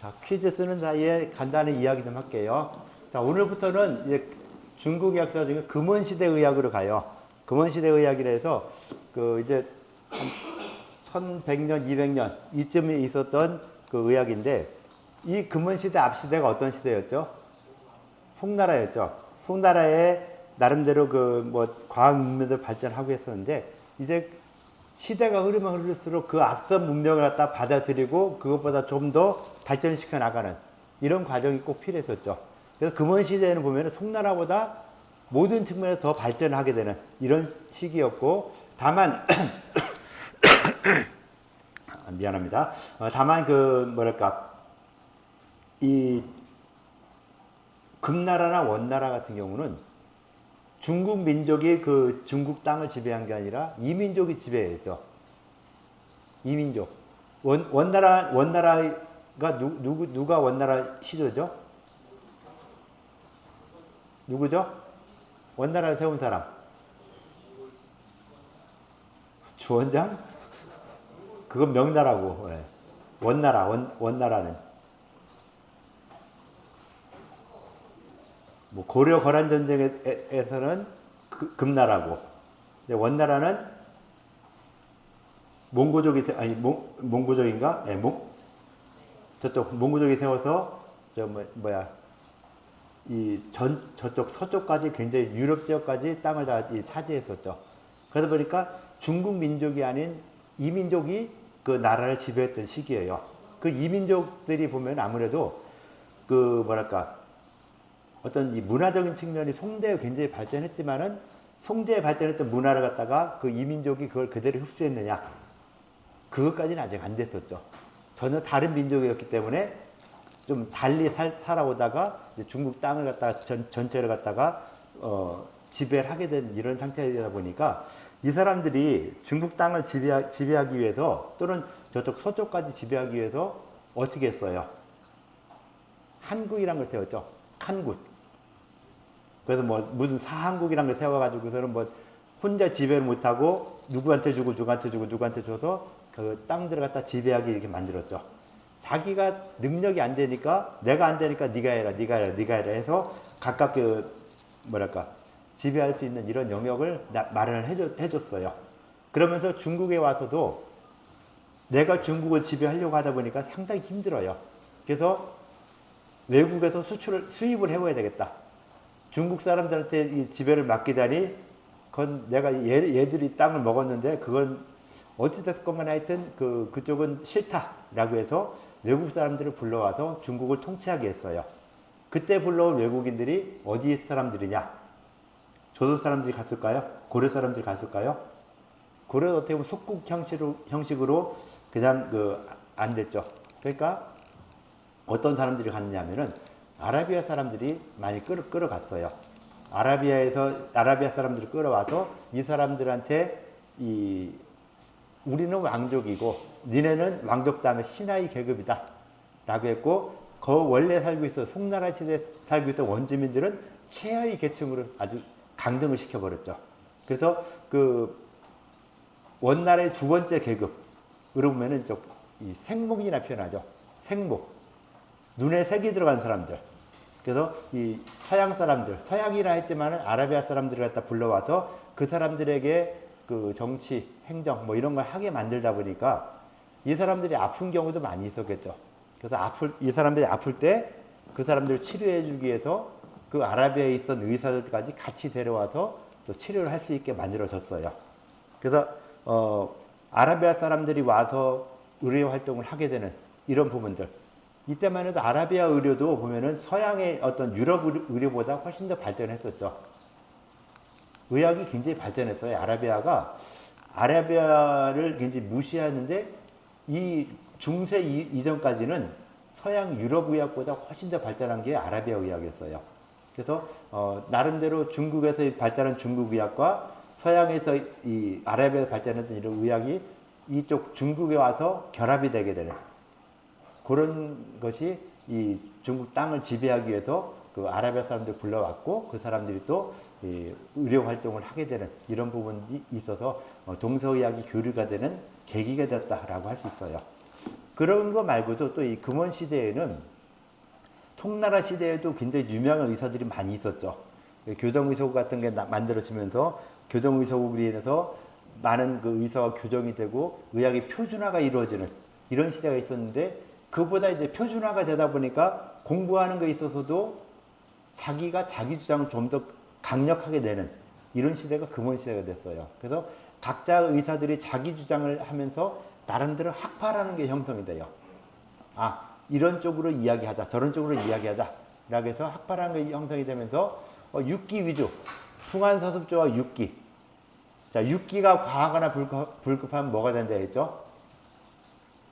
자, 퀴즈 쓰는 사이에 간단히 이야기 좀 할게요. 자, 오늘부터는 이제 중국 역사 중에 금원시대 의학으로 가요. 금원시대 의학이라 해서 그 이제 한 1100년, 200년 이쯤에 있었던 그 의학인데 이 금원시대 앞시대가 어떤 시대였죠? 송나라였죠. 송나라에 나름대로 그 뭐 과학 문명도 발전하고 했었는데 이제 시대가 흐르면 흐를수록 그 앞선 문명을 갖다 받아들이고 그것보다 좀 더 발전시켜 나가는 이런 과정이 꼭 필요했었죠. 그래서 금원 시대에는 보면 송나라보다 모든 측면에서 더 발전하게 되는 이런 시기였고 다만 미안합니다. 다만 그 뭐랄까 이 금나라나 원나라 같은 경우는 중국 민족이 그 중국 땅을 지배한 게 아니라 이민족이 지배했죠. 이민족. 원나라가 누가 원나라 시조죠? 누구죠? 원나라를 세운 사람. 주원장? 그건 명나라고. 예. 원나라는. 뭐 고려 거란 전쟁에서는 금나라고. 원나라는 몽고족인가? 예, 저쪽 몽고족이 세워서 저쪽 서쪽까지 굉장히 유럽 지역까지 땅을 다 차지했었죠. 그러다 보니까 중국 민족이 아닌 이민족이 그 나라를 지배했던 시기예요. 그 이민족들이 보면 아무래도 그 뭐랄까 어떤 이 문화적인 측면이 송대에 굉장히 발전했지만은 송대에 발전했던 문화를 갖다가 그 이민족이 그걸 그대로 흡수했느냐 그것까지는 아직 안 됐었죠. 전혀 다른 민족이었기 때문에 좀 달리 살아오다가 이제 중국 땅을 갖다가 전체를 갖다가 지배를 하게 된 이런 상태이다 보니까 이 사람들이 중국 땅을 지배하기 위해서 또는 저쪽 서쪽까지 지배하기 위해서 어떻게 했어요? 한국이란 걸 세웠죠. 한국. 그래서 뭐 무슨 사한국이란 걸 세워가지고서는 뭐 혼자 지배를 못하고 누구한테 주고 누구한테 주고 누구한테 줘서 그 땅들을 갖다 지배하게 이렇게 만들었죠. 자기가 능력이 안 되니까 내가 안 되니까 네가 해라 해서 각각 그 뭐랄까 지배할 수 있는 이런 영역을 마련을 해줬어요. 그러면서 중국에 와서도 내가 중국을 지배하려고 하다 보니까 상당히 힘들어요. 그래서 외국에서 수입을 해와야 되겠다. 중국 사람들한테 이 지배를 맡기다니 그건 내가 얘들이 땅을 먹었는데 그건 어찌됐건 하여튼 그쪽은 싫다라고 해서 외국 사람들을 불러와서 중국을 통치하게 했어요. 그때 불러온 외국인들이 어디 사람들이냐? 조선 사람들이 갔을까요? 고려 사람들이 갔을까요? 고려는 어떻게 보면 속국 형식으로 그냥 안 됐죠. 그러니까 어떤 사람들이 갔느냐 하면은 아라비아 사람들이 많이 끌어갔어요. 아라비아 사람들을 끌어와서 이 사람들한테 우리는 왕족이고 니네는 왕족 다음에 신하의 계급이다 라고 했고 원래 살고 있어 송나라 시대에 살고 있던 원주민들은 최하의 계층으로 아주 강등을 시켜버렸죠. 그래서 그 원나라의 두 번째 계급으로 보면은 이 생목이라 표현하죠. 생목. 눈에 색이 들어간 사람들. 그래서 이 서양 사람들, 서양이라 했지만은 아라비아 사람들을 갖다 불러와서 그 사람들에게 그 정치, 행정 뭐 이런 걸 하게 만들다 보니까 이 사람들이 아픈 경우도 많이 있었겠죠. 그래서 이 사람들이 아플 때 그 사람들을 치료해 주기 위해서 그 아라비아에 있던 의사들까지 같이 데려와서 또 치료를 할 수 있게 만들어졌어요. 그래서 아라비아 사람들이 와서 의료 활동을 하게 되는 이런 부분들. 이때만 해도 아라비아 의료도 보면은 서양의 어떤 유럽 의료보다 훨씬 더 발전했었죠. 의학이 굉장히 발전했어요. 아라비아를 굉장히 무시하는데 이 중세 이전까지는 서양 유럽 의학보다 훨씬 더 발전한 게 아라비아 의학이었어요. 그래서 나름대로 중국에서 발달한 중국 의학과 서양에서 이 아라비아에서 발전했던 이런 의학이 이쪽 중국에 와서 결합이 되게 되는 그런 것이 이 중국 땅을 지배하기 위해서 그 아라비아 사람들 불러왔고 그 사람들이 또 의료 활동을 하게 되는 이런 부분이 있어서 동서의학이 교류가 되는 계기가 됐다라고 할 수 있어요. 그런 거 말고도 또 이 금원 시대에는 통나라 시대에도 굉장히 유명한 의사들이 많이 있었죠. 교정의소국 같은 게 만들어지면서 교정의소국으로 인해서 많은 그 의사와 교정이 되고 의학의 표준화가 이루어지는 이런 시대가 있었는데 그보다 이제 표준화가 되다 보니까 공부하는 거에 있어서도 자기가 자기 주장을 좀 더 강력하게 내는 이런 시대가 금원 시대가 됐어요. 그래서 각자 의사들이 자기 주장을 하면서 나름대로 학파라는 게 형성이 돼요. 아, 이런 쪽으로 이야기하자, 저런 쪽으로 이야기하자. 라고 해서 학파라는 게 형성이 되면서 육기 위주, 풍한서습조와 육기. 자, 육기가 과하거나 불급하면 뭐가 된다 했죠?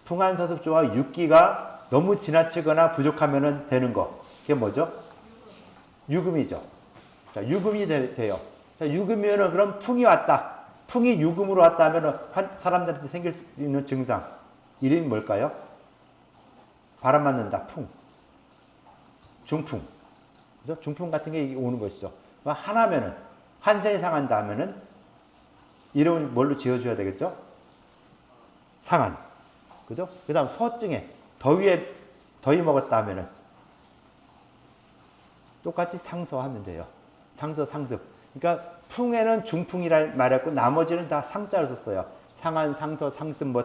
풍한서습조와 육기가 너무 지나치거나 부족하면 되는 거. 그게 뭐죠? 유금이죠. 자, 유금이 돼요. 자, 유금이면은 그럼 풍이 왔다. 풍이 유금으로 왔다 하면은 사람들한테 생길 수 있는 증상. 이름이 뭘까요? 바람 맞는다. 풍. 중풍. 그죠? 중풍 같은 게 오는 것이죠. 하나면은, 한세 상한다 하면은, 이름을 뭘로 지어줘야 되겠죠? 상한. 그죠? 그 다음 서증에, 더위 먹었다 하면은, 똑같이 상서하면 돼요. 상서, 상습. 그러니까, 풍에는 중풍이라 말했고, 나머지는 다 상자를 썼어요. 상한, 상서, 상습, 뭐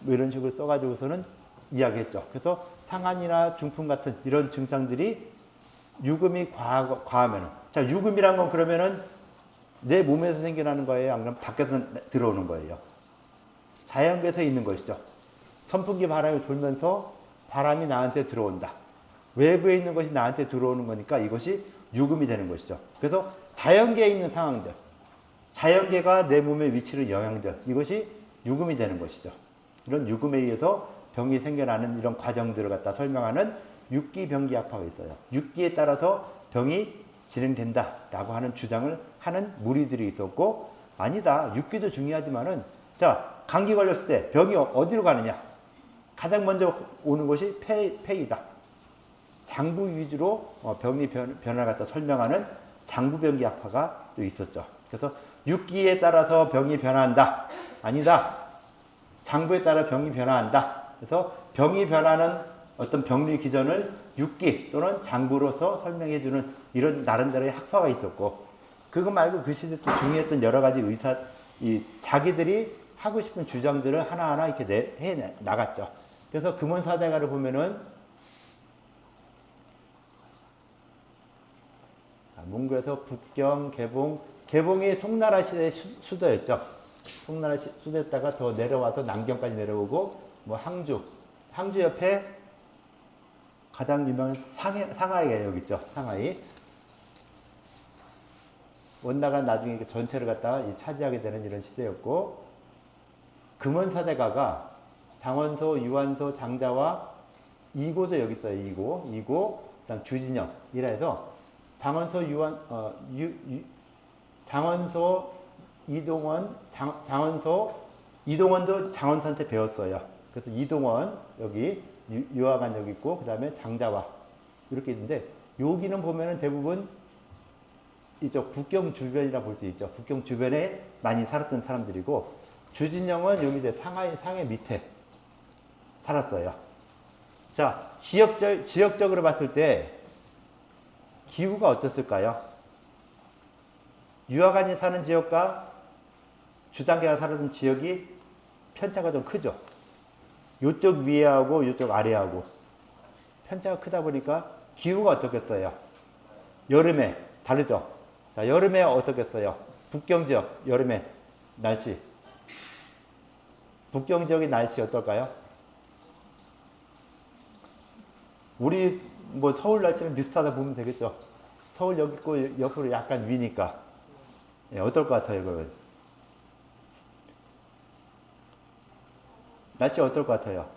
이런 식으로 써가지고서는 이야기했죠. 그래서 상한이나 중풍 같은 이런 증상들이 유금이 과하면은. 자, 유금이란 건 그러면은 내 몸에서 생겨나는 거예요? 아니면 밖에서 들어오는 거예요? 자연계에서 있는 것이죠. 선풍기 바람이 돌면서 바람이 나한테 들어온다. 외부에 있는 것이 나한테 들어오는 거니까 이것이 유금이 되는 것이죠. 그래서 자연계에 있는 상황들, 자연계가 내 몸의 위치를 영향들, 이것이 유금이 되는 것이죠. 이런 유금에 의해서 병이 생겨나는 이런 과정들을 갖다 설명하는 육기병기학파가 있어요. 육기에 따라서 병이 진행된다라고 하는 주장을 하는 무리들이 있었고, 아니다. 육기도 중요하지만은, 자, 감기 걸렸을 때 병이 어디로 가느냐? 가장 먼저 오는 것이 폐이다. 장부 위주로 병리 변화를 갖다 설명하는 장부병기학파가 또 있었죠. 그래서 육기에 따라서 병이 변화한다. 아니다. 장부에 따라 병이 변화한다. 그래서 병이 변하는 어떤 병리 기전을 육기 또는 장부로서 설명해주는 이런 나름대로의 학파가 있었고, 그거 말고 그 시대 또 중요했던 여러 가지 자기들이 하고 싶은 주장들을 하나하나 이렇게 해 나갔죠. 그래서 금원사대가를 보면은 문구에서 북경, 개봉이 송나라 시대의 수도였죠. 송나라 수도였다가 더 내려와서 남경까지 내려오고, 뭐 항주 옆에 가장 유명한 상하이가 여기 있죠. 상하이. 원나라가 나중에 전체를 갖다가 차지하게 되는 이런 시대였고, 금원사대가가 장원소, 유한소, 장자와 이고도 여기 있어요. 이고, 그다음 주진영 이라 해서 장원소, 장원소, 이동원도 장원소한테 배웠어요. 그래서 이동원 여기 유화관 여기 있고, 그 다음에 장자와 이렇게 있는데, 여기는 보면은 대부분 이쪽 북경 주변이라 볼 수 있죠. 북경 주변에 많이 살았던 사람들이고, 주진영은 여기 이제 상해 밑에 살았어요. 자, 지역적으로 봤을 때 기후가 어땠을까요? 유화관이 사는 지역과 주단계가 사는 지역이 편차가 좀 크죠. 요쪽 위에하고 요쪽 아래하고 편차가 크다 보니까 기후가 어떻겠어요? 여름에 다르죠. 자, 여름에 어떻겠어요? 북경 지역 여름에 날씨. 북경 지역의 날씨 어떨까요? 우리 뭐 서울 날씨는 비슷하다 보면 되겠죠. 서울 여기 있고 옆으로 약간 위니까. 예, 어떨 것 같아요, 그러면? 날씨 어떨 것 같아요?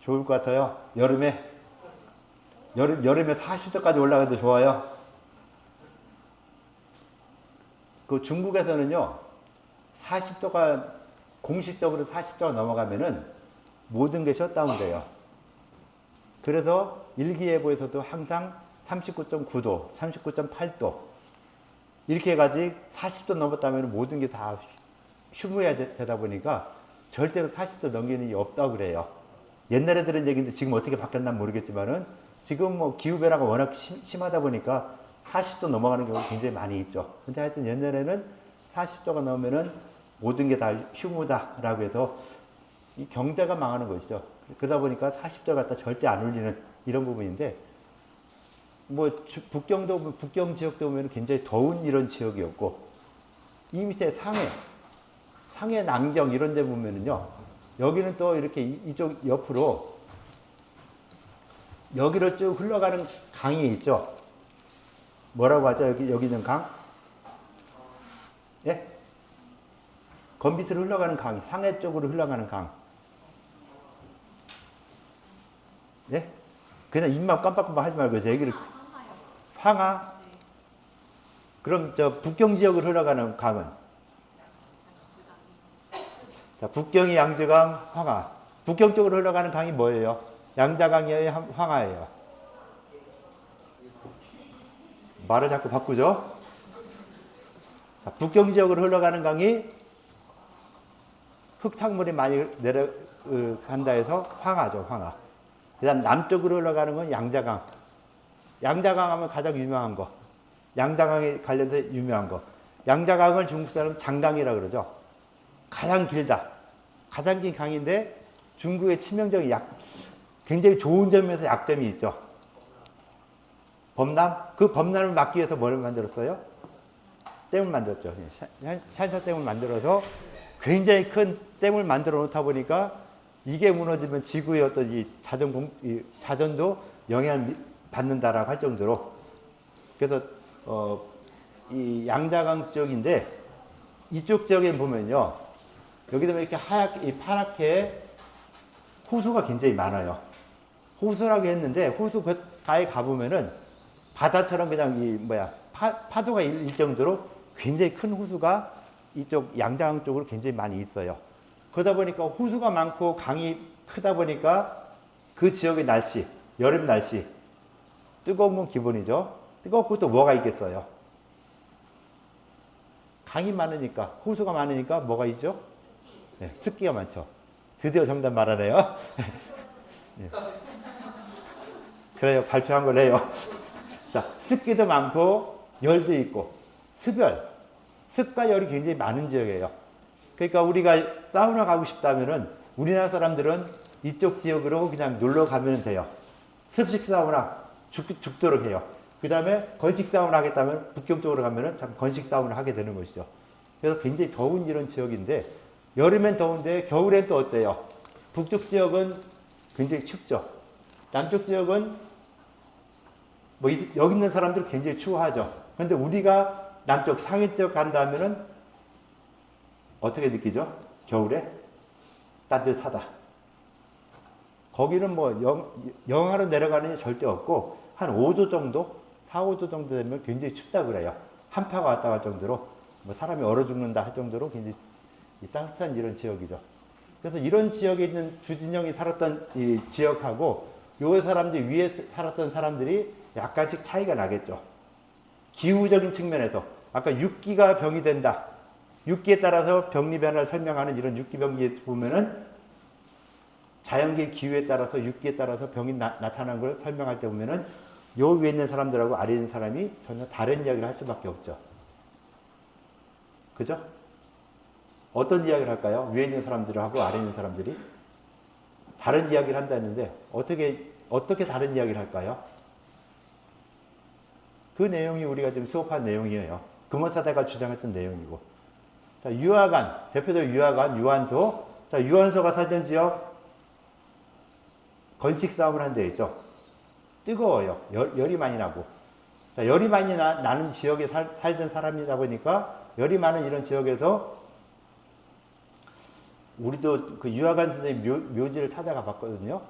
좋을 것 같아요? 여름에 40도까지 올라가도 좋아요? 그 중국에서는요, 40도가, 공식적으로 40도가 넘어가면은 모든 게 셧다운돼요. 그래서 일기예보에서도 항상 39.9도, 39.8도, 이렇게 해가지고 40도 넘었다면 모든 게 다 휴무해야 되다 보니까 절대로 40도 넘기는 일이 없다고 그래요. 옛날에 들은 얘기인데 지금 어떻게 바뀌었나 모르겠지만은 지금 뭐 기후변화가 워낙 심하다 보니까 40도 넘어가는 경우가 굉장히 많이 있죠. 근데 하여튼 옛날에는 40도가 넘으면은 모든 게 다 휴무다라고 해서 이 경제가 망하는 것이죠. 그러다 보니까 40도 갖다 절대 안 올리는 이런 부분인데 뭐 북경 지역도 보면 굉장히 더운 이런 지역이었고 이 밑에 상해 남경 이런 데 보면은요. 여기는 또 이렇게 이쪽 옆으로 여기로 쭉 흘러가는 강이 있죠. 뭐라고 하죠? 여기 있는 강? 예? 건빗으로 흘러가는 강, 상해 쪽으로 흘러가는 강. 예? 그냥 입만 깜빡깜빡 하지 말고 얘기를. 황하? 그럼 저 북경 지역으로 흘러가는 강은? 자, 북경이 양쯔강, 황하. 북경 쪽으로 흘러가는 강이 뭐예요? 양자강이에요? 황하예요? 말을 자꾸 바꾸죠? 자, 북경 지역으로 흘러가는 강이 흙탕물이 많이 내려간다 해서 황하죠, 황하. 그 다음 남쪽으로 흘러가는 건 양자강. 양자강 하면 가장 유명한 거. 양자강에 관련해서 유명한 거. 양자강을 중국 사람은 장강이라고 그러죠. 가장 길다. 가장 긴 강인데 중국의 치명적인 굉장히 좋은 점에서 약점이 있죠. 범람? 그 범람을 막기 위해서 뭐를 만들었어요? 댐을 만들었죠. 샨샤댐을 만들어서 굉장히 큰 댐을 만들어 놓다 보니까 이게 무너지면 지구의 어떤 이 자전도 영향을 받는다라고 할 정도로 그래서 이 양자강 쪽인데 이쪽 지역에 보면요. 여기도 이렇게 파랗게 호수가 굉장히 많아요. 호수라고 했는데 호수 가에 가보면은 바다처럼 그냥 파도가 일 정도로 굉장히 큰 호수가 이쪽 양자강 쪽으로 굉장히 많이 있어요. 그러다 보니까 호수가 많고 강이 크다 보니까 그 지역의 날씨, 여름 날씨 뜨거운 건 기본이죠. 뜨겁고 또 뭐가 있겠어요? 강이 많으니까 호수가 많으니까 뭐가 있죠? 네, 습기가 많죠. 드디어 정답 말하네요. 네. 그래요. 발표한 걸 해요. 자, 습기도 많고 열도 있고 습과 열이 굉장히 많은 지역이에요. 그러니까 우리가 사우나 가고 싶다면은 우리나라 사람들은 이쪽 지역으로 그냥 놀러 가면 돼요. 습식 사우나 죽도록 해요. 그 다음에 건식 사우나 하겠다면 북경 쪽으로 가면은 참 건식 사우나 하게 되는 것이죠. 그래서 굉장히 더운 이런 지역인데 여름엔 더운데 겨울엔 또 어때요? 북쪽 지역은 굉장히 춥죠. 남쪽 지역은 뭐 여기 있는 사람들 굉장히 추워하죠. 그런데 우리가 남쪽 상해 지역 간다면은 어떻게 느끼죠? 겨울에 따뜻하다. 거기는 뭐 영하로 내려가는 게 절대 없고 한 5도 정도, 4, 5도 정도 되면 굉장히 춥다 그래요. 한파가 왔다 갈 정도로 뭐 사람이 얼어 죽는다 할 정도로 굉장히 따뜻한 이런 지역이죠. 그래서 이런 지역에 있는 주진영이 살았던 이 지역하고 요 사람들 위에 살았던 사람들이 약간씩 차이가 나겠죠. 기후적인 측면에서 아까 육기가 병이 된다. 육기에 따라서 병리 변화를 설명하는 이런 육기병리에 보면은 자연계 기후에 따라서 육기에 따라서 병이 나타나는 걸 설명할 때 보면은 요 위에 있는 사람들하고 아래에 있는 사람이 전혀 다른 이야기를 할 수밖에 없죠. 그죠? 어떤 이야기를 할까요? 위에 있는 사람들하고 아래에 있는 사람들이 다른 이야기를 한다 했는데 어떻게 다른 이야기를 할까요? 그 내용이 우리가 지금 수업한 내용이에요. 금원사대가 주장했던 내용이고. 자, 유화관, 대표적으로 유화관, 유한소. 자, 유한소가 살던 지역, 건식 사업을 한 데 있죠. 뜨거워요. 열이 많이 나고. 자, 열이 많이 나는 지역에 살던 사람이다 보니까 열이 많은 이런 지역에서 우리도 그 유화관 선생님 묘지를 찾아가 봤거든요.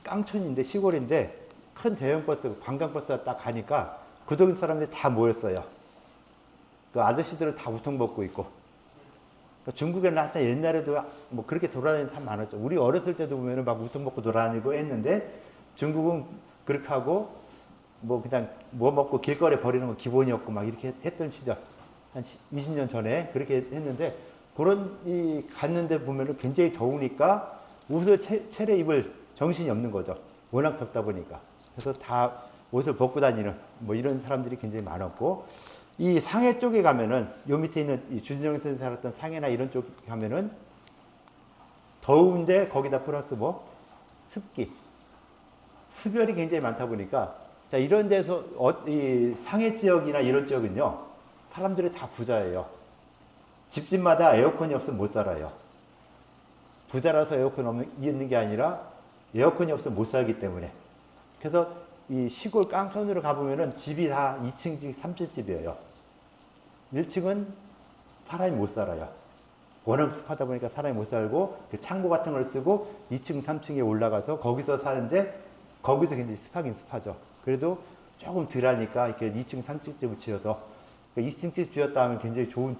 깡촌인데 시골인데 큰 대형버스, 관광버스가 딱 가니까 그 동네 사람들이 다 모였어요. 그 아저씨들은 다 우통 벗고 있고. 그러니까 중국에는 하여튼 옛날에도 뭐 그렇게 돌아다니는 사람 많았죠. 우리 어렸을 때도 보면은 막 우통 벗고 돌아다니고 했는데 중국은 그렇게 하고 뭐 그냥 뭐 먹고 길거리에 버리는 거 기본이었고 막 이렇게 했던 시절. 한 20년 전에 그렇게 했는데 그런 갔는데 보면은 굉장히 더우니까 옷을 차려 입을 정신이 없는 거죠. 워낙 덥다 보니까. 그래서 다 옷을 벗고 다니는 뭐 이런 사람들이 굉장히 많았고, 이 상해 쪽에 가면은 요 밑에 있는 이 주진영 선생이 살았던 상해나 이런 쪽 가면은 더운데 거기다 플러스 뭐 습기, 수별이 굉장히 많다 보니까, 자, 이런 데서 이 상해 지역이나 이런 지역은요 사람들이 다 부자예요. 집집마다 에어컨이 없으면 못 살아요. 부자라서 에어컨 있는 게 아니라 에어컨이 없으면 못 살기 때문에. 그래서 이 시골 깡촌으로 가보면은 집이 다 2층, 3층 집이에요. 1층은 사람이 못 살아요. 워낙 습하다 보니까 사람이 못 살고, 그 창고 같은 걸 쓰고 2층, 3층에 올라가서 거기서 사는데, 거기도 굉장히 습하긴 습하죠. 그래도 조금 덜 하니까 이렇게 2층, 3층집을 지어서, 2층집 지었다 하면 굉장히 좋은,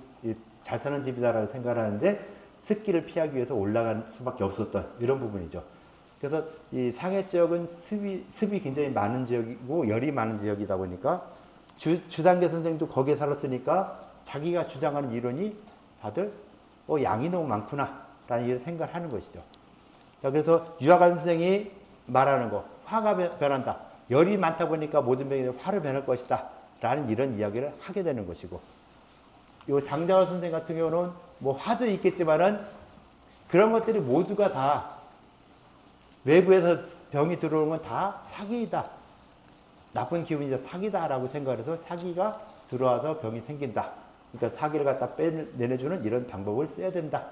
잘 사는 집이다라고 생각을 하는데, 습기를 피하기 위해서 올라갈 수밖에 없었던 이런 부분이죠. 그래서 이 상해 지역은 습이 굉장히 많은 지역이고 열이 많은 지역이다 보니까 주단계 선생도 거기에 살았으니까 자기가 주장하는 이론이 다들 양이 너무 많구나 라는 이런 생각을 하는 것이죠. 자, 그래서 유학한 선생이 말하는 거, 화가 변한다. 열이 많다 보니까 모든 병이 화로 변할 것이다 라는 이런 이야기를 하게 되는 것이고, 요 장자월 선생 같은 경우는 뭐 화도 있겠지만은 그런 것들이 모두가 다 외부에서 병이 들어오는 건 다 사기이다. 나쁜 기운이다. 사기다라고 생각해서 사기가 들어와서 병이 생긴다. 그러니까 사기를 갖다 빼내주는 이런 방법을 써야 된다.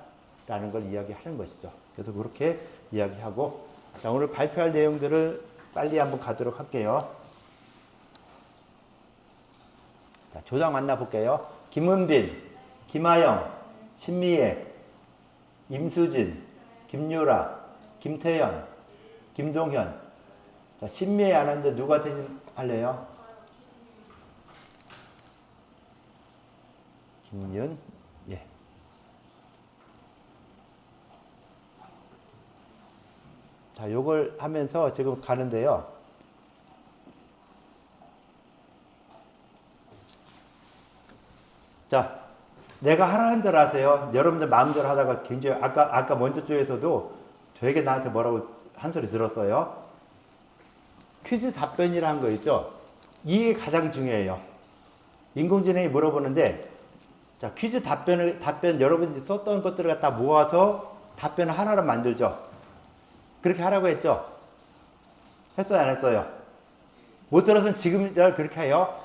라는 걸 이야기하는 것이죠. 그래서 그렇게 이야기하고, 자, 오늘 발표할 내용들을 빨리 한번 가도록 할게요. 자, 조장 만나볼게요. 김은빈, 김하영, 신미애, 임수진, 김유라, 김태연, 김동현. 자, 신미애 안 하는데 누가 대신할래요? 김윤, 예. 자, 요걸 하면서 지금 가는데요. 자, 내가 하라는 대로 하세요. 여러분들 마음대로 하다가 굉장히, 아까 먼저 쪽에서도 되게 나한테 뭐라고 한 소리 들었어요. 퀴즈 답변이라는 거 있죠? 이게 가장 중요해요. 인공지능이 물어보는데, 자, 퀴즈 답변 여러분들이 썼던 것들을 갖다 모아서 답변을 하나로 만들죠. 그렇게 하라고 했죠? 했어요, 안 했어요? 못 들어서는 지금 그렇게 해요.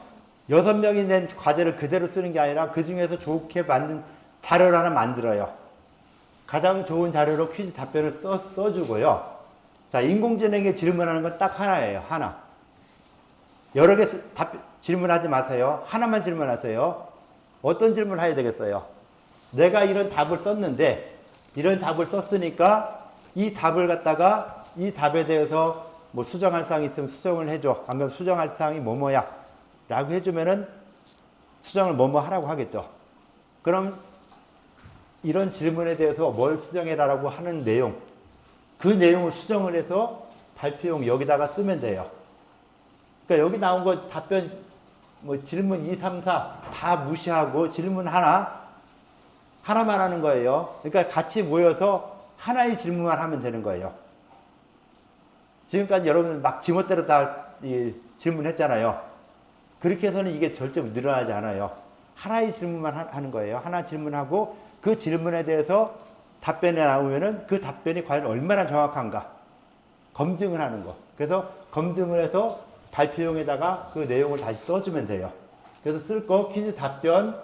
6명이 낸 과제를 그대로 쓰는 게 아니라 그 중에서 좋게 만든 자료를 하나 만들어요. 가장 좋은 자료로 퀴즈 답변을 써주고요. 자, 인공지능에 질문하는 건 딱 하나예요. 하나. 여러 개 질문하지 마세요. 하나만 질문하세요. 어떤 질문을 해야 되겠어요? 내가 이런 답을 썼는데, 이런 답을 썼으니까 이 답을 갖다가 이 답에 대해서 뭐 수정할 사항이 있으면 수정을 해줘. 안 그러면 수정할 사항이 뭐뭐야 라고 해주면은 수정을 뭐뭐 하라고 하겠죠. 그럼 이런 질문에 대해서 뭘 수정해라라고 하는 내용, 그 내용을 수정을 해서 발표용 여기다가 쓰면 돼요. 그러니까 여기 나온 거 답변, 뭐 질문 2, 3, 4 다 무시하고 질문 하나만 하는 거예요. 그러니까 같이 모여서 하나의 질문만 하면 되는 거예요. 지금까지 여러분 막 지멋대로 다 질문했잖아요. 그렇게 해서는 이게 절대 늘어나지 않아요. 하나의 질문만 하는 거예요. 하나 질문하고 그 질문에 대해서 답변이 나오면은 그 답변이 과연 얼마나 정확한가 검증을 하는 거. 그래서 검증을 해서 발표용에다가 그 내용을 다시 써주면 돼요. 그래서 쓸 거 퀴즈 답변,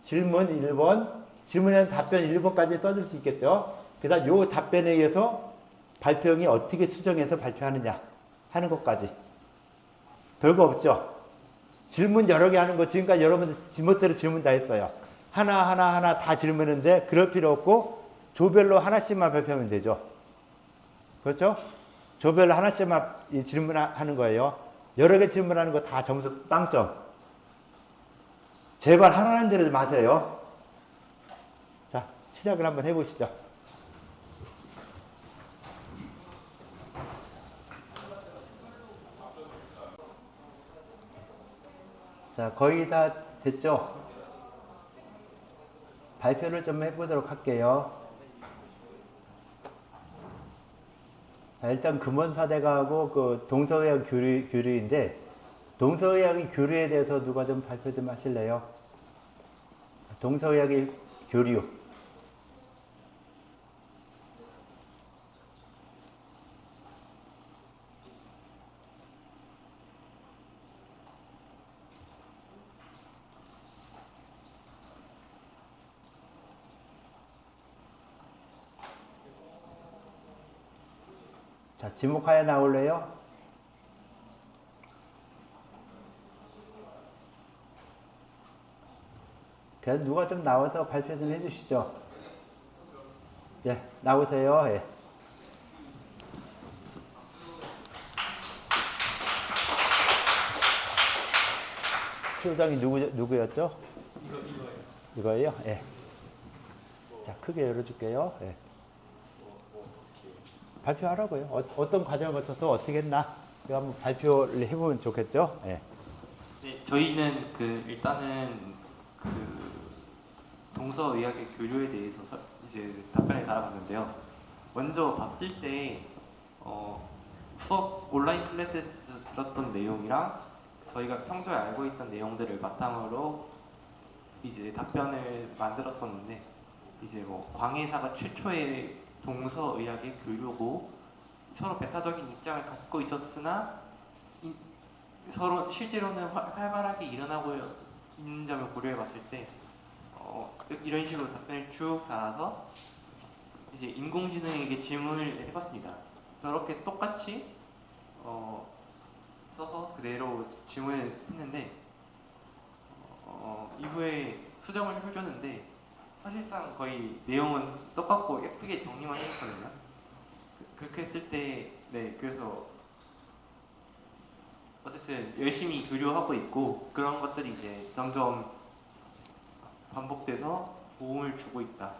질문 1번, 질문에는 답변 1번까지 써줄 수 있겠죠. 그 다음 요 답변에 의해서 발표용이 어떻게 수정해서 발표하느냐 하는 것까지. 별거 없죠. 질문 여러 개 하는 거 지금까지 여러분들 지멋대로 질문 다 했어요. 하나 다 질문했는데 그럴 필요 없고 조별로 하나씩만 발표하면 되죠. 그렇죠? 조별로 하나씩만 질문하는 거예요. 여러 개 질문하는 거 다 점수 빵점. 제발 하라는 대로 좀 하세요. 자, 시작을 한번 해보시죠. 자, 거의 다 됐죠? 발표를 좀 해보도록 할게요. 자, 일단 금원사대가하고 그 동서의학 교류인데 동서의학의 교류에 대해서 누가 좀 발표 좀 하실래요? 동서의학의 교류. 자, 지목하에 나올래요? 그래서 누가 좀 나와서 발표 좀 해주시죠. 예, 나오세요. 예. 수장이 누구였죠? 이거예요? 예. 자, 크게 열어줄게요. 예. 발표하라고요. 어떤 과정을 거쳐서 어떻게 했나? 이거 한번 발표를 해보면 좋겠죠? 예. 네, 저희는 일단은 동서의학의 교류에 대해서 이제 답변을 달아봤는데요. 먼저 봤을 때 수업 온라인 클래스에서 들었던 내용이랑 저희가 평소에 알고 있던 내용들을 바탕으로 이제 답변을 만들었었는데 이제 뭐 광해사가 최초의 동서의학의 교류고 서로 배타적인 입장을 갖고 있었으나 서로 실제로는 활발하게 일어나고 있는 점을 고려해 봤을 때 이런 식으로 답변을 쭉 달아서 이제 인공지능에게 질문을 해봤습니다. 저렇게 똑같이 써서 그대로 질문을 했는데 이후에 수정을 해줬는데 사실상 거의 내용은 똑같고 예쁘게 정리만 해줬거든요. 그렇게 했을 때 네, 그래서 어쨌든 열심히 교류하고 있고 그런 것들이 이제 점점 반복돼서 도움을 주고 있다.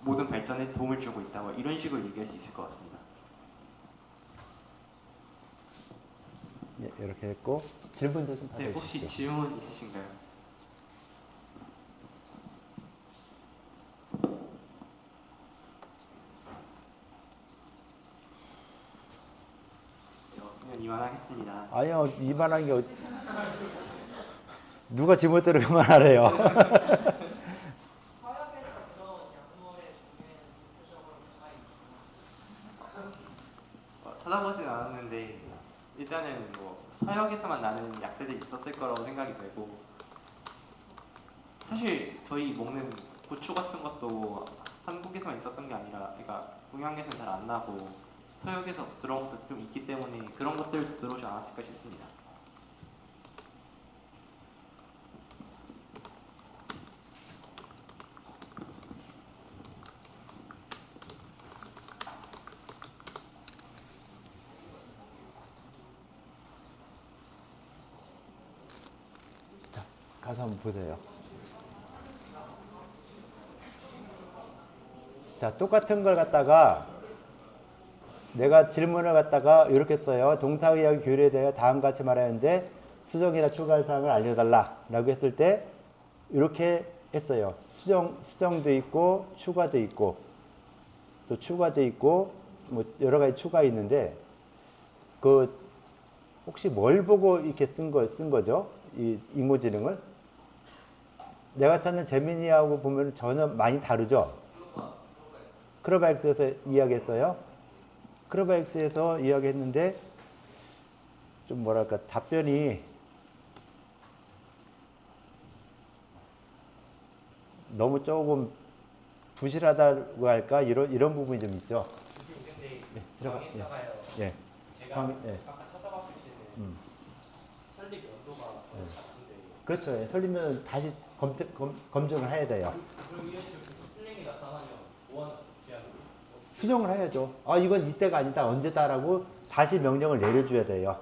모든 발전에 도움을 주고 있다. 뭐 이런 식으로 얘기할 수 있을 것 같습니다. 예, 이렇게 했고 질문도 좀 네, 받아주시죠. 혹시 질문 있으신가요? 네, 없으면 이만하겠습니다. 아니요, 이만한 게 누가 질문 대로 그만하래요. 찾아보진 않았는데 일단은 뭐 서역에서만 나는 약재들이 있었을 거라고 생각이 되고 사실 저희 먹는 고추 같은 것도 한국에서만 있었던 게 아니라 그러니까 동양에서는 잘 안 나고 서역에서 들어온 것도 좀 있기 때문에 그런 것들도 들어오지 않았을까 싶습니다. 가서 한번 보세요. 자, 똑같은 걸 갖다가 내가 질문을 갖다가 이렇게 써요. 동사의학 교류에 대해 다음과 같이 말하는데 수정이나 추가할 사항을 알려달라 라고 했을 때 이렇게 했어요. 수정도 있고 추가도 있고 또 추가도 있고 뭐 여러 가지 추가 있는데 그 혹시 뭘 보고 이렇게 쓴 거죠? 이 인공지능을? 내가 찾는 제미니하고 보면 전혀 많이 다르죠? 크로바엑스에서 이야기했어요. 크로바엑스에서 이야기했는데 좀 뭐랄까 답변이 너무 조금 부실하다고 할까 이런 부분이 좀 있죠. 근데 네, 들어가. 광해사가요. 예. 제가 예. 아까 찾아봤을 때는 설립 연도가 거의 같은데. 그렇죠. 예. 설리면 다시 검증을 해야 돼요. 그럼 이런 식으로 슬랭이 나타나면 보완 제한으로 수정을 해야죠. 아, 이건 이때가 아니다, 언제다라고 다시 명령을 내려줘야 돼요.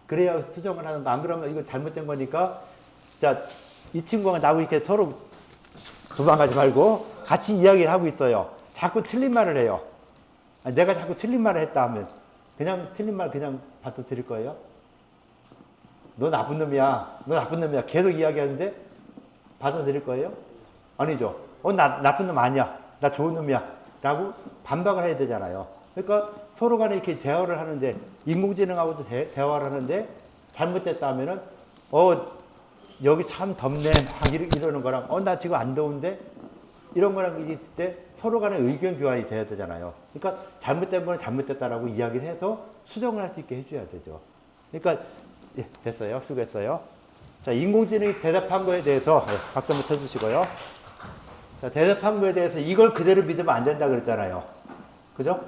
그래야 수정을 하는 거. 안 그러면 이거 잘못된 거니까, 자, 이 친구가 나하고 이렇게 서로 도망가지 말고 같이 이야기를 하고 있어요. 자꾸 틀린 말을 해요. 내가 자꾸 틀린 말을 했다 하면 그냥 틀린 말 그냥 받아들일 거예요? 너 나쁜 놈이야. 너 나쁜 놈이야. 계속 이야기하는데 받아들일 거예요? 아니죠. 나 나쁜 놈 아니야. 나 좋은 놈이야. 라고 반박을 해야 되잖아요. 그러니까 서로 간에 이렇게 대화를 하는데 인공지능하고도 대화를 하는데 잘못됐다 하면은 여기 참 덥네 막 이러는 거랑 나 지금 안 더운데 이런 거랑 있을 때 서로 간에 의견 교환이 돼야 되잖아요. 그러니까 잘못된 거는 잘못됐다라고 이야기를 해서 수정을 할 수 있게 해줘야 되죠. 그러니까 예, 됐어요. 수고했어요. 자, 인공지능이 대답한 거에 대해서 박수 한번 쳐주시고요. 자, 대답한 거에 대해서 이걸 그대로 믿으면 안 된다 그랬잖아요. 그죠?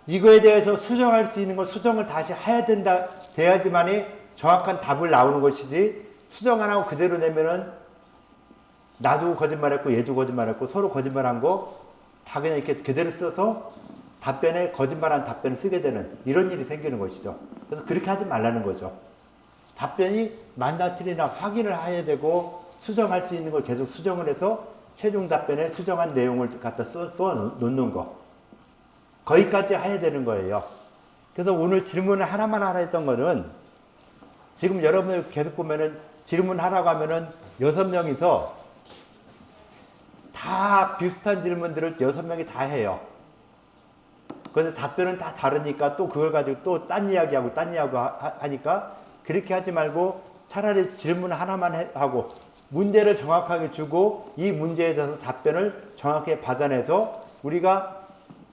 이거에 대해서 수정할 수 있는 건 수정을 다시 해야 된다, 돼야지만이 정확한 답을 나오는 것이지, 수정 안 하고 그대로 내면은 나도 거짓말했고 얘도 거짓말했고 서로 거짓말한 거 다 그냥 이렇게 그대로 써서 답변에 거짓말한 답변을 쓰게 되는 이런 일이 생기는 것이죠. 그래서 그렇게 하지 말라는 거죠. 답변이 맞나 틀리나 확인을 해야 되고 수정할 수 있는 걸 계속 수정을 해서 최종 답변에 수정한 내용을 갖다 써 놓는 거. 거기까지 해야 되는 거예요. 그래서 오늘 질문을 하나만 하라 했던 거는 지금 여러분들 계속 보면은 질문하라고 하면은 6명이서 다 비슷한 질문들을 6명이 다 해요. 그런데 답변은 다 다르니까 또 그걸 가지고 또 딴 이야기하고 하니까 그렇게 하지 말고 차라리 질문 하나만 하고 문제를 정확하게 주고 이 문제에 대해서 답변을 정확하게 받아내서 우리가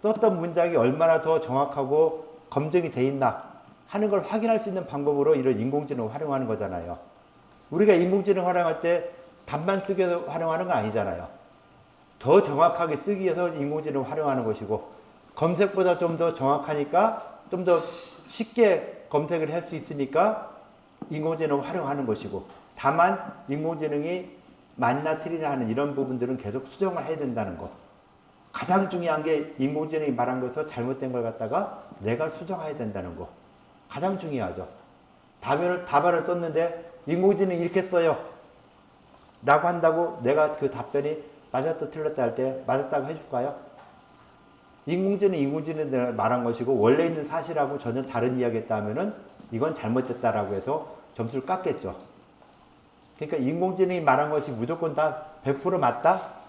썼던 문장이 얼마나 더 정확하고 검증이 돼 있나 하는 걸 확인할 수 있는 방법으로 이런 인공지능을 활용하는 거잖아요. 우리가 인공지능 활용할 때 답만 쓰기 위해서 활용하는 건 아니잖아요. 더 정확하게 쓰기 위해서 인공지능을 활용하는 것이고 검색보다 좀 더 정확하니까 좀 더 쉽게 검색을 할 수 있으니까 인공지능을 활용하는 것이고 다만 인공지능이 맞나 틀리나 하는 이런 부분들은 계속 수정을 해야 된다는 것. 가장 중요한 게 인공지능이 말한 것에서 잘못된 걸 갖다가 내가 수정해야 된다는 거. 가장 중요하죠. 답안을 썼는데 인공지능이 이렇게 써요. 라고 한다고 내가 그 답변이 맞았다 틀렸다 할 때 맞았다고 해줄까요? 인공지능이 말한 것이고 원래 있는 사실하고 전혀 다른 이야기했다 하면은 이건 잘못됐다라고 해서 점수를 깎겠죠. 그러니까 인공지능이 말한 것이 무조건 다 100% 맞다?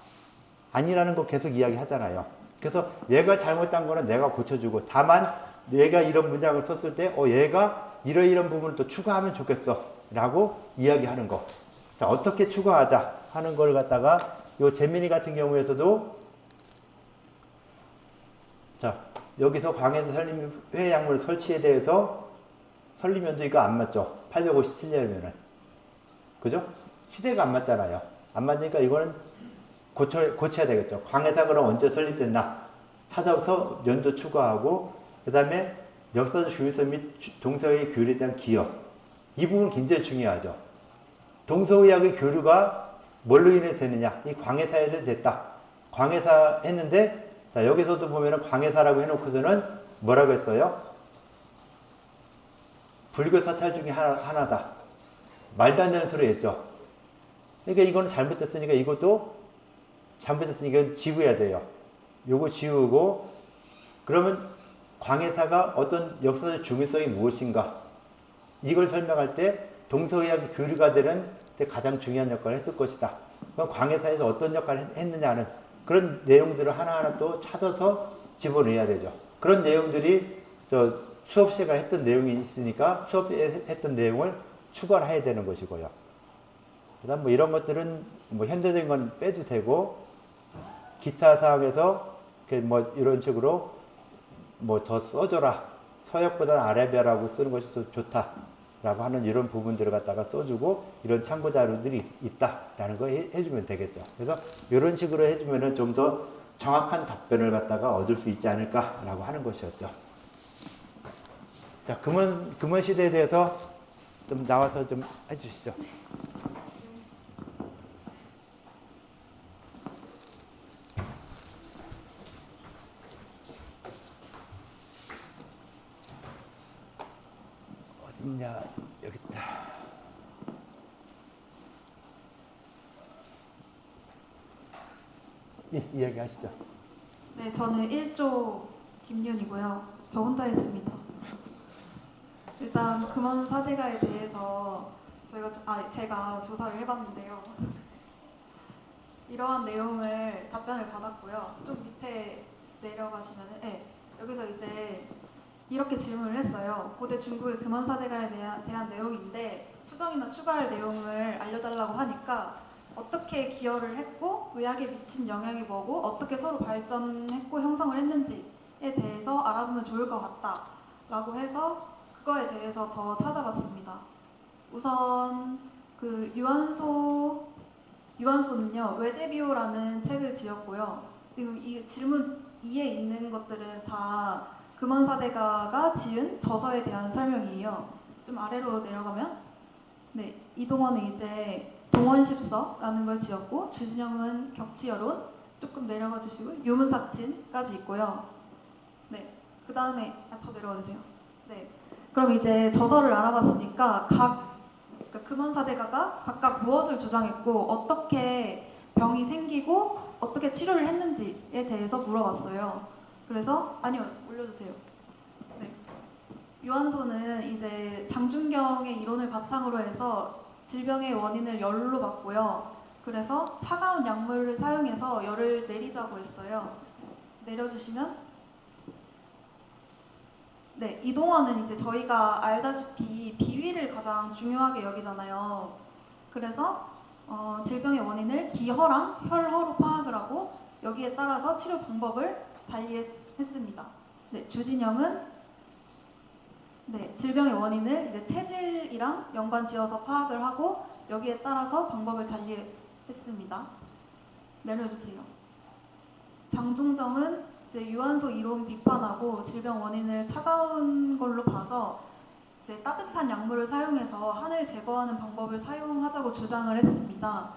아니라는 거 계속 이야기 하잖아요. 그래서 얘가 잘못한 거는 내가 고쳐주고 다만 얘가 이런 문장을 썼을 때 얘가 이런 부분을 또 추가하면 좋겠어 라고 이야기하는 거. 자, 어떻게 추가하자 하는 걸 갖다가 요 재민이 같은 경우에서도 자, 여기서 광해사 설림 회양물 설치에 대해서 설리면도 이거 안 맞죠? 857년이면은. 그죠? 시대가 안 맞잖아요. 안 맞으니까 이거는 고쳐야 되겠죠. 광해사 그럼 언제 설립됐나? 찾아서 연도 추가하고, 그 다음에 역사적 중요성 및 동서의 교류에 대한 기여. 이 부분 굉장히 중요하죠. 동서의학의 교류가 뭘로 인해 되느냐? 이 광해사에 됐다. 광해사 했는데, 자, 여기서도 보면은 광해사라고 해놓고서는 뭐라고 했어요? 불교 사찰 중에 하나다. 말도 안 되는 소리 했죠. 그러니까 이거는 잘못됐으니까 이것도 잘못됐으니까 이건 지워야 돼요. 요거 지우고, 그러면 광해사가 어떤 역사적 중요성이 무엇인가? 이걸 설명할 때 동서의학의 교류가 되는 데 가장 중요한 역할을 했을 것이다. 그럼 광해사에서 어떤 역할을 했느냐는 그런 내용들을 하나하나 또 찾아서 집어넣어야 되죠. 그런 내용들이 수업 시간에 했던 내용이 있으니까 수업에 했던 내용을 추가를 해야 되는 것이고요. 그 다음 뭐 이런 것들은 뭐 현대적인 건 빼도 되고 기타 사항에서 뭐 이런 식으로 뭐 더 써줘라. 서역보다는 아라비아라고 쓰는 것이 더 좋다라고 하는 이런 부분들을 갖다가 써주고 이런 참고 자료들이 있다라는 거 해주면 되겠죠. 그래서 이런 식으로 해주면은 좀 더 정확한 답변을 갖다가 얻을 수 있지 않을까라고 하는 것이었죠. 자, 금원 시대에 대해서 좀 나와서 좀 해주시죠. 어딨냐, 여기 있다. 예, 이야기하시죠. 네, 저는 1조 김윤이고요. 저 혼자 했습니다. 일단 금원 사대가에 대해서 제가 조사를 해봤는데요. 이러한 내용을 답변을 받았고요. 좀 밑에 내려가시면은, 네, 여기서 이제 이렇게 질문을 했어요. 고대 중국의 금원사대가에 대한 내용인데 수정이나 추가할 내용을 알려달라고 하니까 어떻게 기여를 했고 의학에 미친 영향이 뭐고 어떻게 서로 발전했고 형성을 했는지에 대해서 알아보면 좋을 것 같다 라고 해서 그거에 대해서 더 찾아봤습니다. 우선 그 유한소는요 외대비호라는 책을 지었고요. 지금 이 질문 2에 있는 것들은 다 금원사대가가 지은 저서에 대한 설명이에요. 좀 아래로 내려가면 네 이동원은 이제 동원십서라는 걸 지었고 주진영은 격치여론 조금 내려가 주시고 유문사친까지 있고요. 네, 그 다음에 더 내려가 주세요. 네, 그럼 이제 저서를 알아봤으니까 그러니까 금원사대가가 각각 무엇을 주장했고 어떻게 병이 생기고 어떻게 치료를 했는지에 대해서 물어봤어요. 그래서 아니요 올려주세요. 네, 유한소는 이제 장준경의 이론을 바탕으로 해서 질병의 원인을 열로 봤고요. 그래서 차가운 약물을 사용해서 열을 내리자고 했어요. 내려주시면 네, 이동원은 이제 저희가 알다시피 비위를 가장 중요하게 여기잖아요. 그래서 질병의 원인을 기허랑 혈허로 파악을 하고 여기에 따라서 치료 방법을 달리했습니다. 네, 주진영은 네, 질병의 원인을 이제 체질이랑 연관지어서 파악을 하고 여기에 따라서 방법을 달리했습니다. 내려주세요. 장종정은 이제 유한소 이론 비판하고 질병 원인을 차가운 걸로 봐서 이제 따뜻한 약물을 사용해서 한을 제거하는 방법을 사용하자고 주장을 했습니다.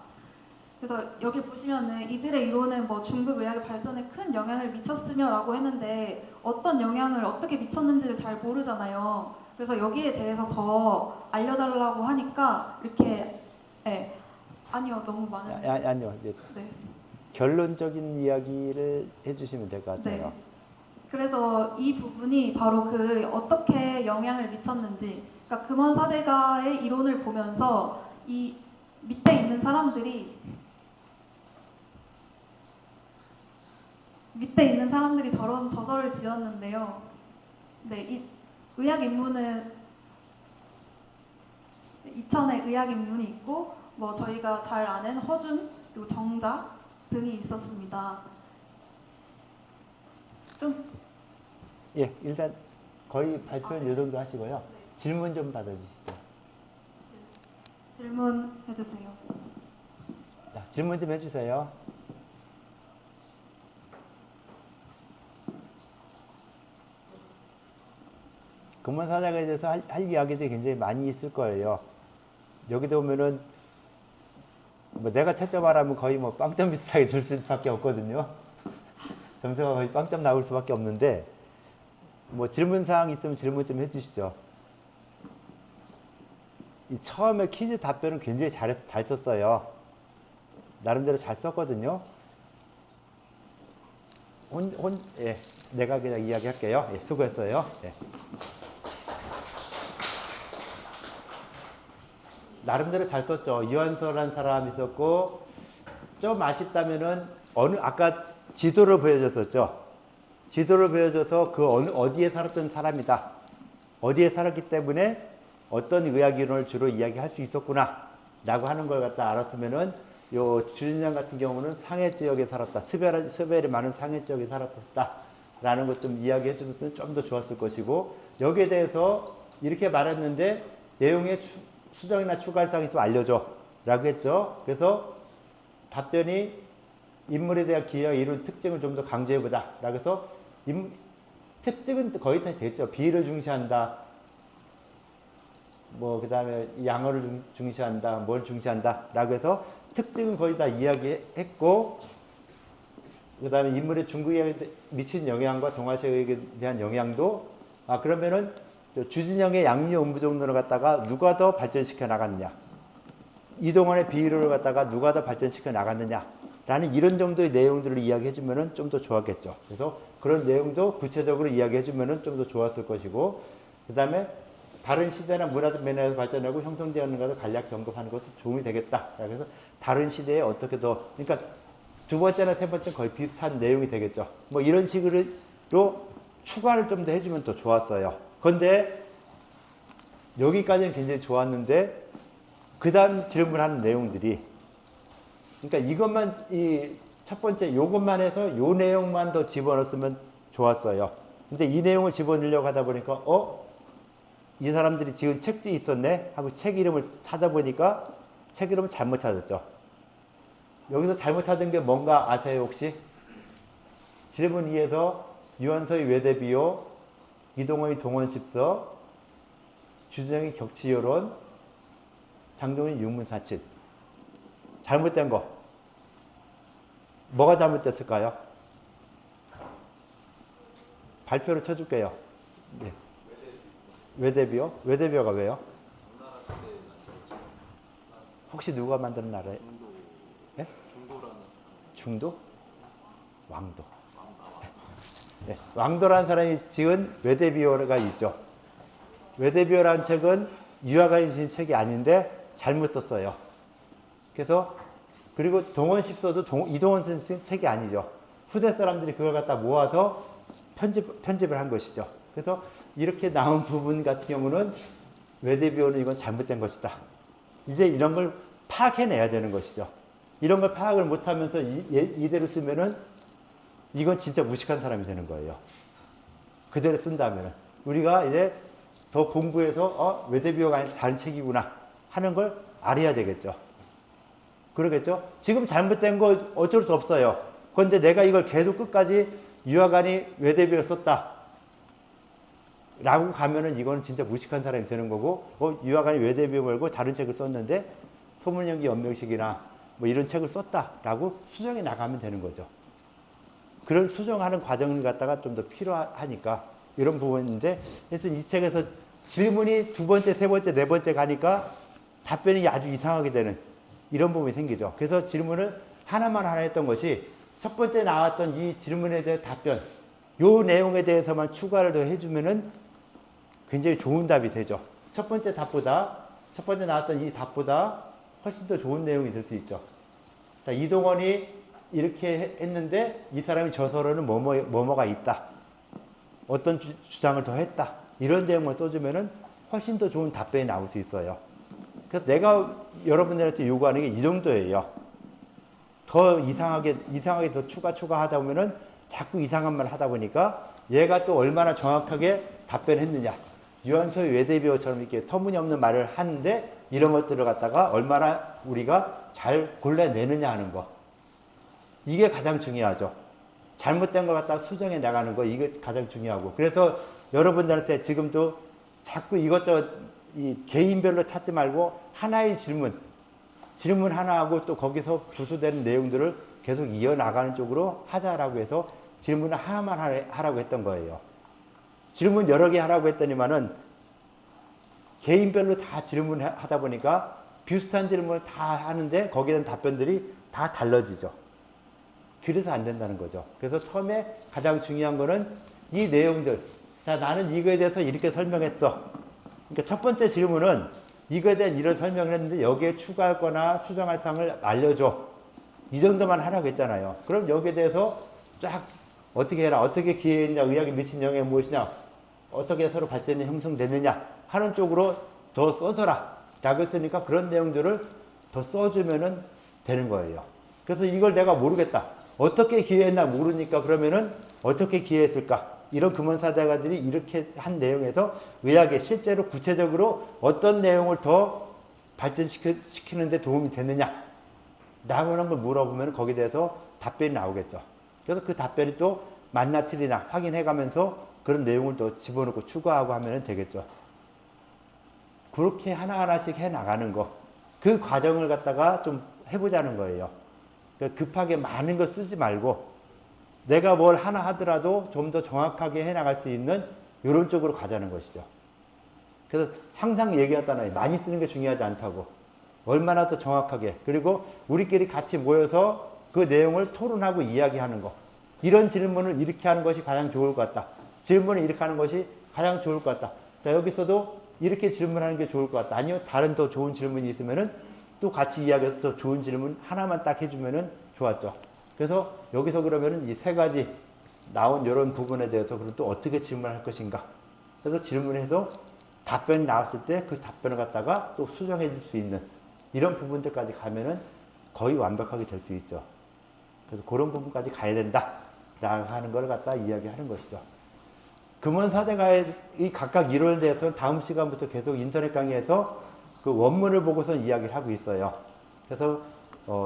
그래서 여기 보시면은 이들의 이론은 뭐 중국 의학의 발전에 큰 영향을 미쳤으며라고 했는데 어떤 영향을 어떻게 미쳤는지를 잘 모르잖아요. 그래서 여기에 대해서 더 알려달라고 하니까 이렇게 아니요 너무 많은 아니요. 이제 네. 결론적인 이야기를 해주시면 될 것 같아요. 네. 그래서 이 부분이 바로 그 어떻게 영향을 미쳤는지, 그러니까 금원사대가의 이론을 보면서 이 밑에 있는 사람들이 저런 저서를 지었는데요. 네, 이 의학인문은 이천의 의학인문이 있고, 뭐 저희가 잘 아는 허준 그리고 정자 등이 있었습니다. 좀 예, 일단 거의 발표는 이 정도 하시고요. 질문 좀 받아주시죠. 질문해 주세요. 자, 질문 좀 해주세요. 금원사대가에 대해서 할 이야기들이 굉장히 많이 있을 거예요. 여기도 보면은 뭐 내가 채점하라면 거의 뭐 빵점 비슷하게 줄 수밖에 없거든요. 점수가 거의 빵점 나올 수밖에 없는데 뭐 질문 사항 있으면 질문 좀 해주시죠. 이 처음에 퀴즈 답변은 굉장히 잘 썼어요. 나름대로 잘 썼거든요. 예, 내가 그냥 이야기할게요. 예, 수고했어요. 예. 나름대로 잘 썼죠. 유한서라는 사람이 있었고 좀 아쉽다면은 아까 지도를 보여줬었죠. 지도를 보여줘서 그 어디에 살았던 사람이다. 어디에 살았기 때문에 어떤 의학 이론을 주로 이야기할 수 있었구나 라고 하는 걸 갖다 알았으면은 요 주진영 같은 경우는 상해 지역에 살았다. 스벨이 많은 상해 지역에 살았다 라는 것 좀 이야기해 주면 좀 더 좋았을 것이고, 여기에 대해서 이렇게 말했는데 내용에 수정이나 추가할 사항이 있으면 알려줘 라고 했죠. 그래서 답변이 인물에 대한 기여와 이룬 특징을 좀 더 강조해보자 라고 해서 특징은 거의 다 됐죠. 비를 중시한다, 뭐 그 다음에 양어를 중시한다, 뭘 중시한다 라고 해서 특징은 거의 다 이야기했고, 그 다음에 인물의 중국에 미친 영향과 동아시아에 대한 영향도 그러면은 주진영의 양료 음부정론을 갖다가 누가 더 발전시켜 나갔느냐, 이동원의 비유를 갖다가 누가 더 발전시켜 나갔느냐 라는 이런 정도의 내용들을 이야기해 주면은 좀 더 좋았겠죠. 그래서 그런 내용도 구체적으로 이야기해 주면은 좀 더 좋았을 것이고, 그 다음에 다른 시대나 문화적 면에서 발전하고 형성되었는 것을 간략히 언급하는 것도 도움이 되겠다. 그래서 다른 시대에 어떻게 더, 그러니까 두 번째나 세 번째는 거의 비슷한 내용이 되겠죠. 뭐 이런 식으로 추가를 좀 더 해주면 더 좋았어요. 그런데 여기까지는 굉장히 좋았는데 그 다음 질문하는 내용들이, 그러니까 이것만, 이 첫 번째 요것만 해서 요 내용만 더 집어넣었으면 좋았어요. 근데 이 내용을 집어넣으려고 하다 보니까 이 사람들이 지금 책도 있었네 하고 책 이름을 찾아보니까 책 이름을 잘못 찾았죠. 여기서 잘못 찾은 게 뭔가 아세요 혹시? 질문 2에서 유한서의 외대비요, 이동호의 동원십서, 주정의 격치요론, 장동의 유문사칠. 잘못된 거. 뭐가 잘못됐을까요? 발표를 쳐줄게요. 네. 외대비요? 외대비어가 왜요? 혹시 누가 만든 나라예요? 네? 중도? 왕도. 네. 왕도라는 사람이 지은 외대비어가 있죠. 외대비어라는 책은 유아관이 지은 책이 아닌데 잘못 썼어요. 그래서 그리고 동원십서도 이동원 선생 책이 아니죠. 후대 사람들이 그걸 갖다 모아서 편집을 한 것이죠. 그래서 이렇게 나온 부분 같은 경우는 외대비어는 이건 잘못된 것이다. 이제 이런 걸 파악해내야 되는 것이죠. 이런 걸 파악을 못하면서 이대로 쓰면은 이건 진짜 무식한 사람이 되는 거예요. 그대로 쓴다면은. 우리가 이제 더 공부해서 외대비어가 아닌 다른 책이구나 하는 걸 알아야 되겠죠. 그러겠죠? 지금 잘못된 거 어쩔 수 없어요. 그런데 내가 이걸 계속 끝까지 유아관이 외대비어 썼다 라고 가면은 이거는 진짜 무식한 사람이 되는 거고, 유아관이 외대비어 말고 다른 책을 썼는데 소문연기 연명식이나 뭐 이런 책을 썼다라고 수정해 나가면 되는 거죠. 그런 수정하는 과정을 갖다가 좀 더 필요하니까 이런 부분인데, 그래서 이 책에서 질문이 두 번째, 세 번째, 네 번째 가니까 답변이 아주 이상하게 되는 이런 부분이 생기죠. 그래서 질문을 하나만 하나 했던 것이 첫 번째 나왔던 이 질문에 대한 답변, 요 내용에 대해서만 추가를 더 해주면은 굉장히 좋은 답이 되죠. 첫 번째 나왔던 이 답보다 훨씬 더 좋은 내용이 될 수 있죠. 자, 이동원이 이렇게 했는데 이 사람이 저서로는 뭐뭐가 있다. 어떤 주장을 더 했다. 이런 내용을 써주면은 훨씬 더 좋은 답변이 나올 수 있어요. 그래서 내가 여러분들한테 요구하는 게 이 정도예요. 더 이상하게 더 추가하다 보면은 자꾸 이상한 말 하다 보니까 얘가 또 얼마나 정확하게 답변했느냐. 유한서의 외대비어처럼 이렇게 터무니없는 말을 하는데 이런 것들을 갖다가 얼마나 우리가 잘 골라내느냐 하는 거. 이게 가장 중요하죠. 잘못된 걸 갖다가 수정해 나가는 거, 이게 가장 중요하고. 그래서 여러분들한테 지금도 자꾸 이것저것 이 개인별로 찾지 말고 하나의 질문 하나하고 또 거기서 부수되는 내용들을 계속 이어나가는 쪽으로 하자라고 해서 질문을 하나만 하라고 했던 거예요. 질문 여러 개 하라고 했더니만은 개인별로 다 질문하다 보니까 비슷한 질문을 다 하는데 거기에 대한 답변들이 다 달라지죠. 그래서 안 된다는 거죠. 그래서 처음에 가장 중요한 거는 이 내용들. 자, 나는 이거에 대해서 이렇게 설명했어. 그러니까 첫 번째 질문은 이거에 대한 이런 설명을 했는데 여기에 추가할 거나 수정할 사항을 알려줘. 이 정도만 하라고 했잖아요. 그럼 여기에 대해서 쫙 어떻게 해라. 어떻게 기회했냐. 의학에 미친 영향이 무엇이냐. 어떻게 서로 발전이 형성되느냐 하는 쪽으로 더 써줘라. 라고 했으니까 그런 내용들을 더 써주면 되는 거예요. 그래서 이걸 내가 모르겠다. 어떻게 기회했나 모르니까 그러면은 어떻게 기회했을까? 이런 금원사대가들이 이렇게 한 내용에서 의학에 실제로 구체적으로 어떤 내용을 더 발전시키는데 도움이 되느냐 라고 하는 걸 물어보면 거기에 대해서 답변이 나오겠죠. 그래서 그 답변이 또 맞나 틀리나 확인해 가면서 그런 내용을 또 집어넣고 추가하고 하면 되겠죠. 그렇게 하나하나씩 해 나가는 거, 그 과정을 갖다가 좀 해보자는 거예요. 그러니까 급하게 많은 거 쓰지 말고 내가 뭘 하나 하더라도 좀 더 정확하게 해나갈 수 있는 이런 쪽으로 가자는 것이죠. 그래서 항상 얘기하잖아요. 많이 쓰는 게 중요하지 않다고. 얼마나 더 정확하게. 그리고 우리끼리 같이 모여서 그 내용을 토론하고 이야기하는 거. 이런 질문을 이렇게 하는 것이 가장 좋을 것 같다. 질문을 이렇게 하는 것이 가장 좋을 것 같다. 자, 여기서도 이렇게 질문하는 게 좋을 것 같다. 아니요, 다른 더 좋은 질문이 있으면은 또 같이 이야기해서 더 좋은 질문 하나만 딱 해주면은 좋았죠. 그래서 여기서 그러면은 이 세 가지 나온 이런 부분에 대해서 그럼 또 어떻게 질문할 것인가. 그래서 질문해도 답변이 나왔을 때 그 답변을 갖다가 또 수정해 줄 수 있는 이런 부분들까지 가면은 거의 완벽하게 될 수 있죠. 그래서 그런 부분까지 가야 된다. 라고 하는 걸 갖다 이야기하는 것이죠. 금원사대가의 이 각각 이론에 대해서는 다음 시간부터 계속 인터넷 강의에서 그 원문을 보고서 이야기를 하고 있어요. 그래서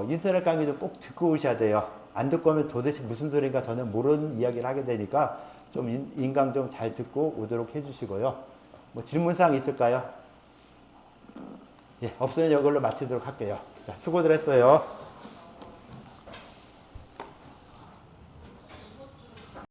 인터넷 강의 좀 꼭 듣고 오셔야 돼요. 안 듣고 오면 도대체 무슨 소리인가 전혀 모르는 이야기를 하게 되니까 좀 인강 좀 잘 듣고 오도록 해주시고요. 뭐 질문사항 있을까요? 예, 없으면 이걸로 마치도록 할게요. 자, 수고들 했어요.